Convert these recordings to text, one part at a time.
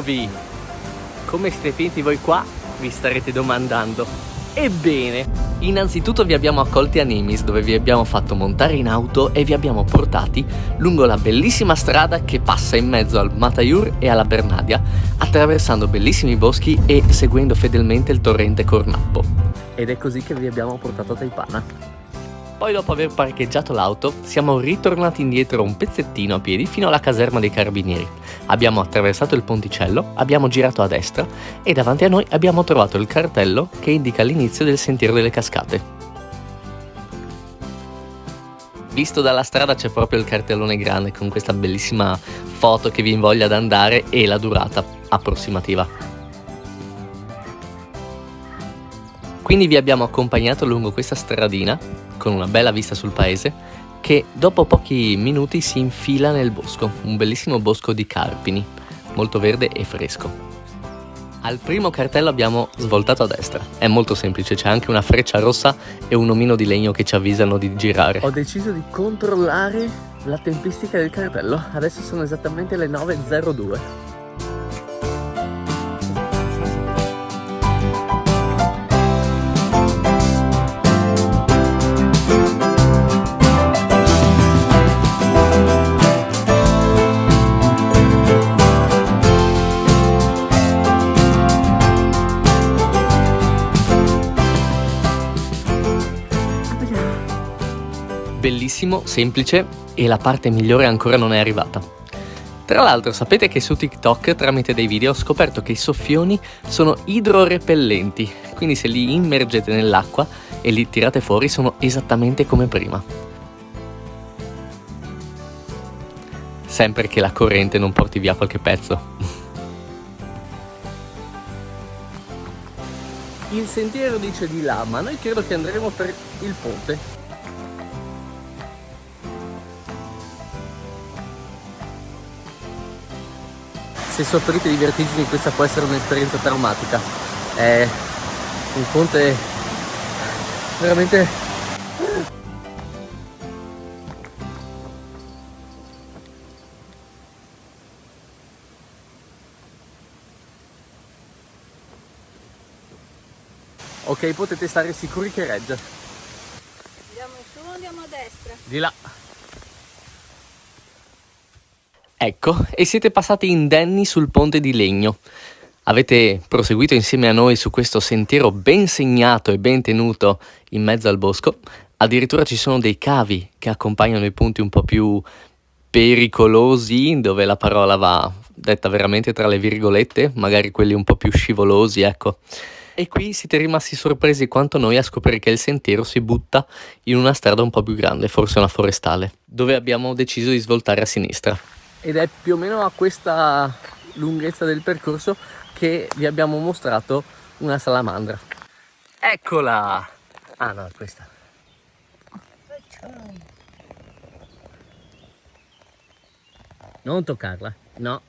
eccovi! Come siete finiti voi qua? Vi starete domandando. Ebbene, innanzitutto vi abbiamo accolti a Nemis, dove vi abbiamo fatto montare in auto e vi abbiamo portati lungo la bellissima strada che passa in mezzo al Matayur e alla Bernadia, attraversando bellissimi boschi e seguendo fedelmente il torrente Cornappo. Ed è così che vi abbiamo portato a Taipana. Poi, dopo aver parcheggiato l'auto, siamo ritornati indietro un pezzettino a piedi fino alla caserma dei carabinieri. Abbiamo attraversato il ponticello, abbiamo girato a destra e davanti a noi abbiamo trovato il cartello che indica l'inizio del sentiero delle cascate. Visto dalla strada c'è proprio il cartellone grande con questa bellissima foto che vi invoglia ad andare e la durata approssimativa. Quindi vi abbiamo accompagnato lungo questa stradina con una bella vista sul paese che dopo pochi minuti si infila nel bosco, un bellissimo bosco di carpini, molto verde e fresco. Al primo cartello abbiamo svoltato a destra, è molto semplice, c'è anche una freccia rossa e un omino di legno che ci avvisano di girare. Ho deciso di controllare la tempistica del cartello, adesso sono esattamente le 9:02. Bellissimo, semplice e la parte migliore ancora non è arrivata. Tra l'altro sapete che su TikTok tramite dei video ho scoperto che i soffioni sono idrorepellenti, quindi se li immergete nell'acqua e li tirate fuori sono esattamente come prima. Sempre che la corrente non porti via qualche pezzo. Il sentiero dice di là, ma noi credo che andremo per il ponte. Se soffrite di vertigini questa può essere un'esperienza traumatica. È un ponte veramente... Ok, potete stare sicuri che regge. Andiamo su o andiamo a destra? Di là. Ecco, e siete passati indenni sul ponte di legno. Avete proseguito insieme a noi su questo sentiero ben segnato e ben tenuto in mezzo al bosco. Addirittura ci sono dei cavi che accompagnano i punti un po' più pericolosi, dove la parola va detta veramente tra le virgolette, magari quelli un po' più scivolosi, ecco. E qui siete rimasti sorpresi quanto noi a scoprire che il sentiero si butta in una strada un po' più grande, forse una forestale, dove abbiamo deciso di svoltare a sinistra. Ed è più o meno a questa lunghezza del percorso che vi abbiamo mostrato una salamandra. Eccola! Ah no, è questa. Non toccarla, no.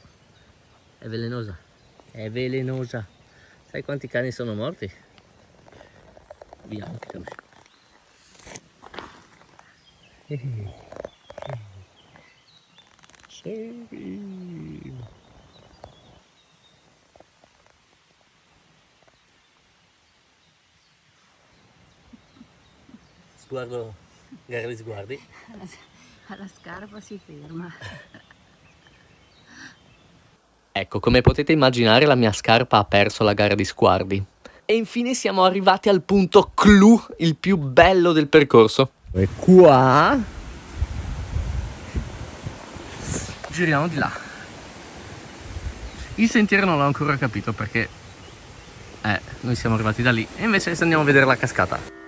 È velenosa. È velenosa. Sai quanti cani sono morti? Bianchi come. Sguardo, gara di sguardi. Alla scarpa si ferma. Ecco, come potete immaginare la mia scarpa ha perso la gara di sguardi. E infine siamo arrivati al punto clou, il più bello del percorso. E qua giriamo di là. Il sentiero non l'ho ancora capito perché noi siamo arrivati da lì e invece adesso andiamo a vedere la cascata.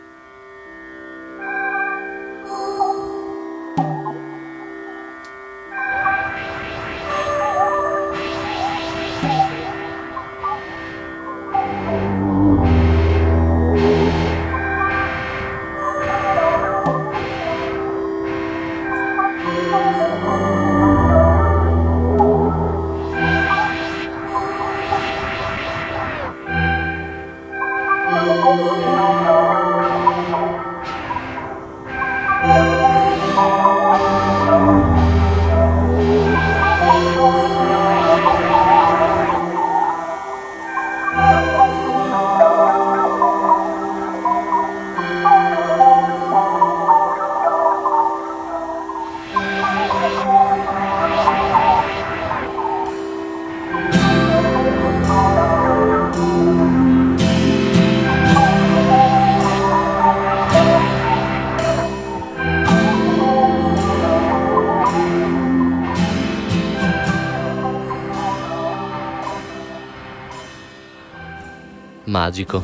magico.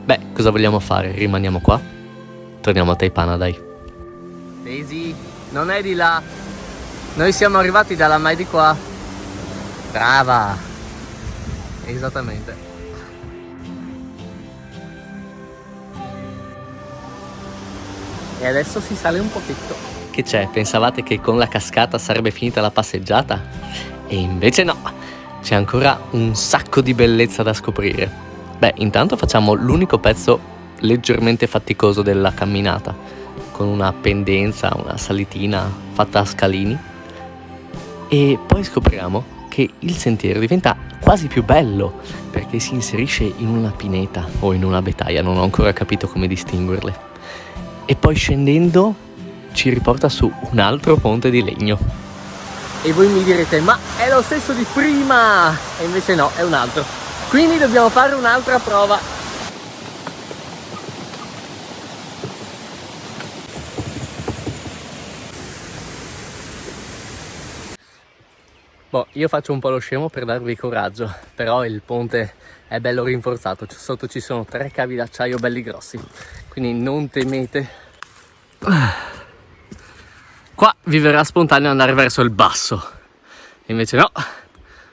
Beh, cosa vogliamo fare? Rimaniamo qua? Torniamo a Taipana, dai. Daisy, non è di là. Noi siamo arrivati dalla mai di qua. Brava. Esattamente. E adesso si sale un pochetto. Che c'è? Pensavate che con la cascata sarebbe finita la passeggiata? E invece no, c'è ancora un sacco di bellezza da scoprire. Beh, intanto facciamo l'unico pezzo leggermente faticoso della camminata, con una pendenza, una salitina fatta a scalini, e poi scopriamo che il sentiero diventa quasi più bello perché si inserisce in una pineta o in una abetaia, non ho ancora capito come distinguerle, e poi scendendo ci riporta su un altro ponte di legno. E voi mi direte, ma è lo stesso di prima! E invece no, è un altro. Quindi dobbiamo fare un'altra prova. Boh, io faccio un po' lo scemo per darvi coraggio, però il ponte è bello rinforzato, sotto ci sono 3 cavi d'acciaio belli grossi, quindi non temete. Qua vi verrà spontaneo andare verso il basso, invece no,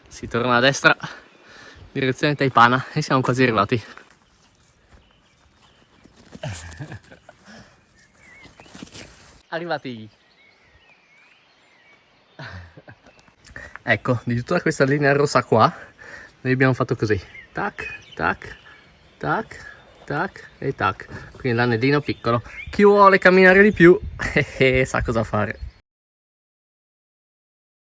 si torna a destra, direzione Taipana, e siamo quasi arrivati. Arrivati! Ecco, di tutta questa linea rossa qua, noi abbiamo fatto così, tac, tac, tac, tac e tac, quindi l'anellino piccolo. Chi vuole camminare di più sa cosa fare.